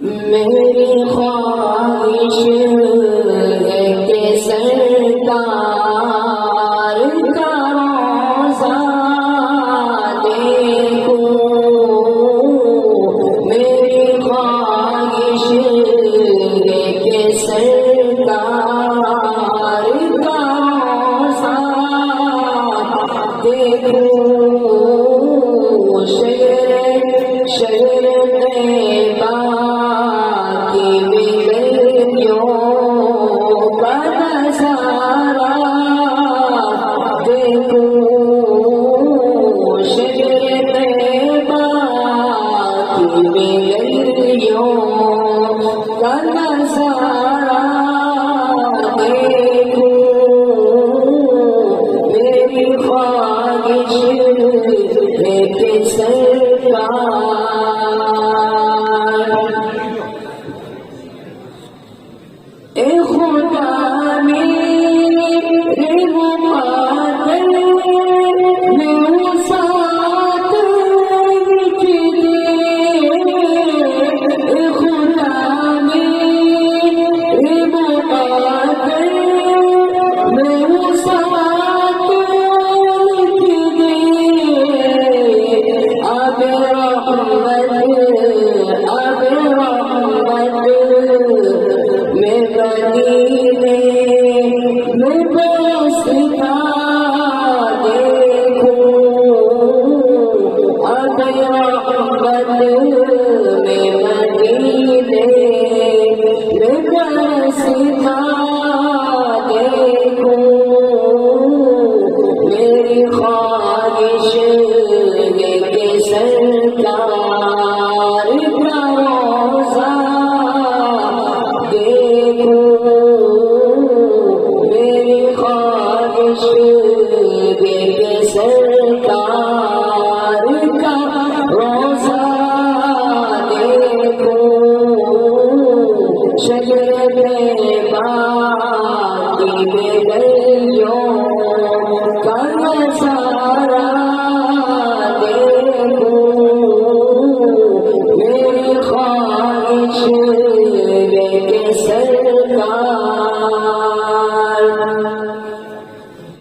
میری خواہش ہے کہ سرکار کا روضہ دیکھوں، میری خواہش ہے کہ سرکار کا روضہ دیکھوں، شہر طیبہ کی بگڑیوں کا نظارہ دیکھوں، شہر طیبہ کی بگڑیوں کا نظارہ دیکھوں، میری خواہش ہے کہ سرکار اے خدا میرے مقاتل میں ساتھ لکھ دے، اے خدا میرے مقاتل میں ساتھ لکھ دے، اب رحمت میں مدینے میں بستا دیکھوں، اب رحمت میں مدینے میں بستا دیکھوں، میری خواہش ہے کہ سرکار کا روضہ دیکھوں، میری خواہش ہے کہ سرکار کا روضہ دیکھوں، شجر طیبہ کی بگڑیوں کا نظارہ